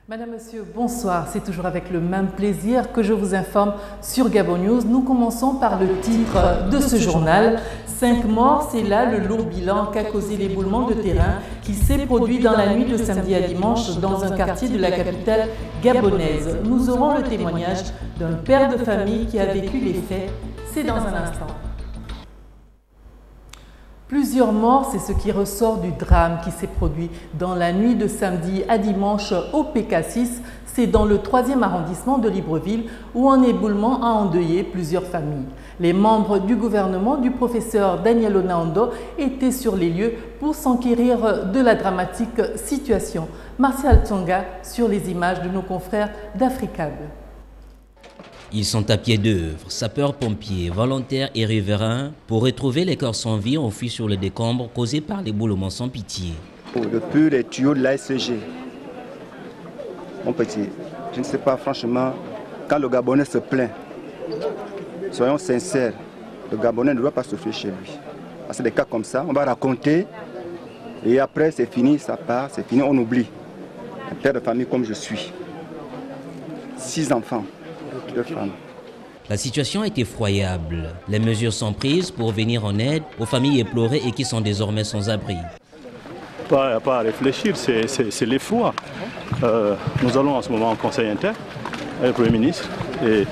Madame, Monsieur, bonsoir. C'est toujours avec le même plaisir que je vous informe sur Gabon News. Nous commençons par le titre de ce journal. 5 morts, c'est là le lourd bilan qu'a causé l'éboulement de terrain qui s'est produit dans la nuit de samedi à dimanche dans un quartier de la capitale gabonaise. Nous aurons le témoignage d'un père de famille qui a vécu les faits. C'est dans un instant. Plusieurs morts, c'est ce qui ressort du drame qui s'est produit dans la nuit de samedi à dimanche au PK6. C'est dans le 3e arrondissement de Libreville où un éboulement a endeuillé plusieurs familles. Les membres du gouvernement du professeur Daniel Onaondo étaient sur les lieux pour s'enquérir de la dramatique situation. Martial Tsonga sur les images de nos confrères d'Africab. Ils sont à pied d'œuvre, sapeurs-pompiers, volontaires et riverains, pour retrouver les corps sans vie enfuis sur le décombre causé par l'éboulement sans pitié. Depuis les tuyaux de l'ASG, mon petit, je ne sais pas franchement, quand le Gabonais se plaint, soyons sincères, le Gabonais ne doit pas souffrir chez lui. Parce que des cas comme ça, on va raconter et après c'est fini, ça part, c'est fini, on oublie. Un père de famille comme je suis, 6 enfants. La situation est effroyable. Les mesures sont prises pour venir en aide aux familles éplorées et qui sont désormais sans abri. Pas à réfléchir, c'est l'effroi. Nous allons en ce moment au Conseil interne avec le Premier ministre et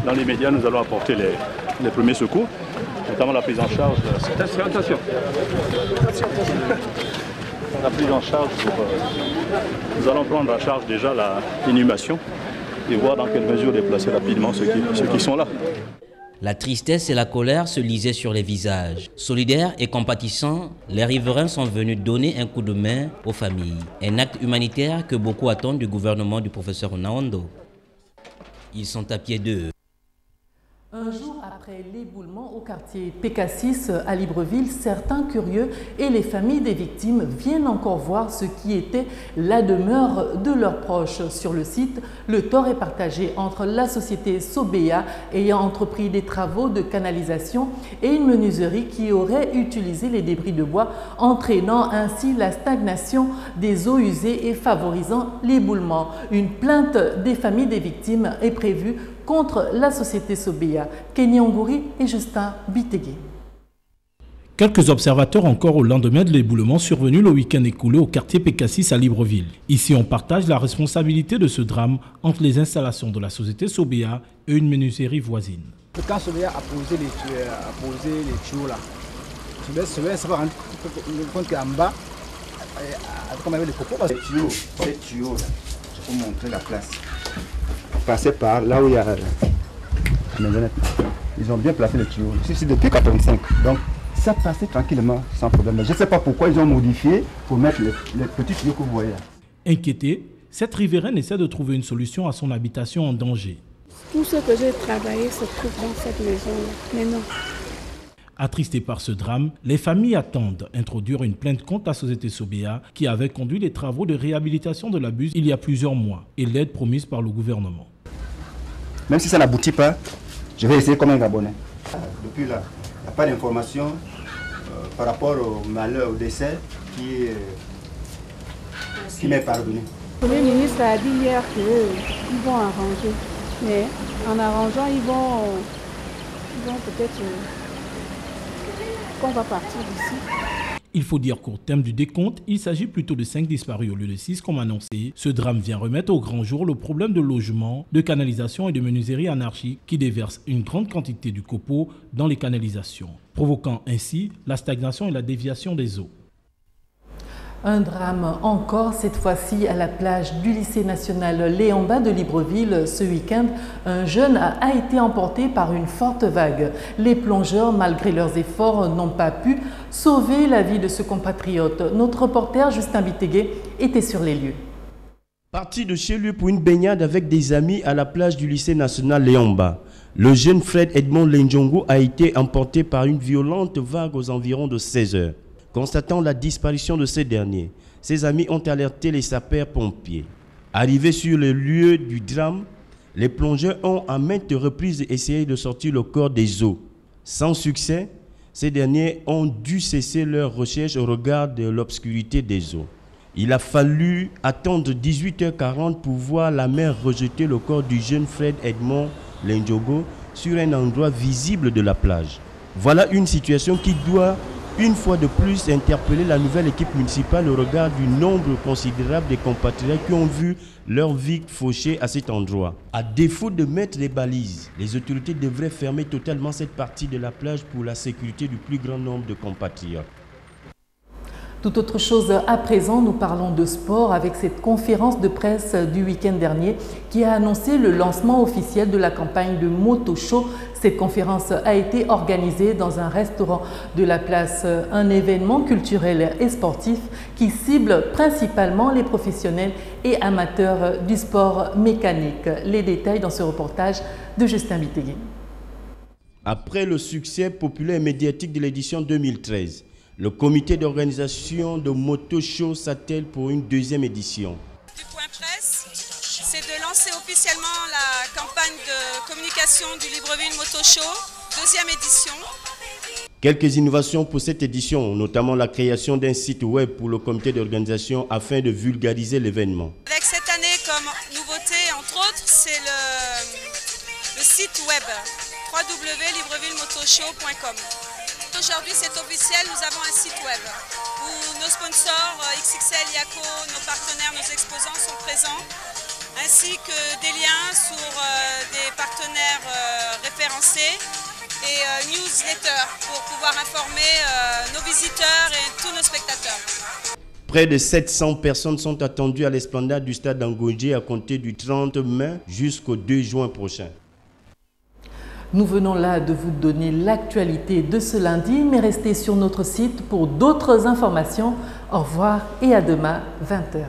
dans les médias nous allons apporter les premiers secours, notamment la prise en charge. Attention. La prise en charge nous allons prendre en charge déjà l'inhumation et voir dans quelle mesure déplacer rapidement ceux qui sont là. La tristesse et la colère se lisaient sur les visages. Solidaires et compatissants, les riverains sont venus donner un coup de main aux familles. Un acte humanitaire que beaucoup attendent du gouvernement du professeur Onaondo. Ils sont à pied d'eux. Un jour après l'éboulement au quartier PK6 à Libreville, certains curieux et les familles des victimes viennent encore voir ce qui était la demeure de leurs proches. Sur le site, le tort est partagé entre la société Sobea ayant entrepris des travaux de canalisation et une menuiserie qui aurait utilisé les débris de bois, entraînant ainsi la stagnation des eaux usées et favorisant l'éboulement. Une plainte des familles des victimes est prévue contre la société Sobea. Kenny Ngouri et Justin Bitégué. Quelques observateurs encore au lendemain de l'éboulement survenu le week-end écoulé au quartier PK6 à Libreville. Ici, on partage la responsabilité de ce drame entre les installations de la société Sobea et une menuiserie voisine. Quand Sobea a posé les tuyaux là, Sobea s'est rendu compte qu'en bas, comme il y avait les copeaux. Ces tuyaux là, je peux vous montrer la place. Passer par là où il y a la maisonnette. Ils ont bien placé les tuyaux. C'est depuis 1985. Donc ça passait tranquillement, sans problème. Mais je ne sais pas pourquoi ils ont modifié pour mettre les petits tuyaux que vous voyez là. Inquiété, cette riveraine essaie de trouver une solution à son habitation en danger. Tout ce que j'ai travaillé se trouve dans cette maison-là. Mais non. Attristés par ce drame, les familles attendent introduire une plainte contre la société Sobea qui avait conduit les travaux de réhabilitation de la buse il y a plusieurs mois et l'aide promise par le gouvernement. Même si ça n'aboutit pas, je vais essayer comme un Gabonais. Depuis là, il n'y a pas d'information par rapport au malheur, au décès qui m'est parvenu. Le Premier ministre a dit hier qu'ils vont arranger. Mais en arrangeant, ils vont peut-être qu'on va partir d'ici. Il faut dire qu'au terme du décompte, il s'agit plutôt de 5 disparus au lieu de 6 comme annoncé. Ce drame vient remettre au grand jour le problème de logement, de canalisation et de menuiserie anarchique qui déverse une grande quantité du copeau dans les canalisations, provoquant ainsi la stagnation et la déviation des eaux. Un drame encore, cette fois-ci à la plage du lycée national Léomba de Libreville. Ce week-end, un jeune a été emporté par une forte vague. Les plongeurs, malgré leurs efforts, n'ont pas pu sauver la vie de ce compatriote. Notre reporter Justin Bitégué était sur les lieux. Parti de chez lui pour une baignade avec des amis à la plage du lycée national Léomba, le jeune Fred Edmond Lenjongo a été emporté par une violente vague aux environs de 16 heures. Constatant la disparition de ces derniers, ses amis ont alerté les sapeurs-pompiers. Arrivés sur le lieu du drame, les plongeurs ont à maintes reprises essayé de sortir le corps des eaux. Sans succès, ces derniers ont dû cesser leurs recherches au regard de l'obscurité des eaux. Il a fallu attendre 18h40 pour voir la mer rejeter le corps du jeune Fred Edmond Lendjongo sur un endroit visible de la plage. Voilà une situation qui doit une fois de plus interpeller la nouvelle équipe municipale au regard du nombre considérable de compatriotes qui ont vu leur vie fauchée à cet endroit. À défaut de mettre des balises, les autorités devraient fermer totalement cette partie de la plage pour la sécurité du plus grand nombre de compatriotes. Tout autre chose à présent, nous parlons de sport avec cette conférence de presse du week-end dernier qui a annoncé le lancement officiel de la campagne de Moto Show. Cette conférence a été organisée dans un restaurant de la place, un événement culturel et sportif qui cible principalement les professionnels et amateurs du sport mécanique. Les détails dans ce reportage de Justin Bitegui. Après le succès populaire et médiatique de l'édition 2013, le comité d'organisation de Moto Show s'attelle pour une deuxième édition. Du point presse, c'est de lancer officiellement la campagne de communication du Libreville Moto Show, deuxième édition. Quelques innovations pour cette édition, notamment la création d'un site web pour le comité d'organisation afin de vulgariser l'événement. Avec cette année comme nouveauté, entre autres, c'est le site web www.librevilleMotoShow.com. Aujourd'hui, c'est officiel, nous avons un site web où nos sponsors XXL, Yako, nos partenaires, nos exposants sont présents, ainsi que des liens sur des partenaires référencés et newsletters pour pouvoir informer nos visiteurs et tous nos spectateurs. Près de 700 personnes sont attendues à l'esplanade du stade d'Angonji à compter du 30 mai jusqu'au 2 juin prochain. Nous venons là de vous donner l'actualité de ce lundi, mais restez sur notre site pour d'autres informations. Au revoir et à demain, 20h.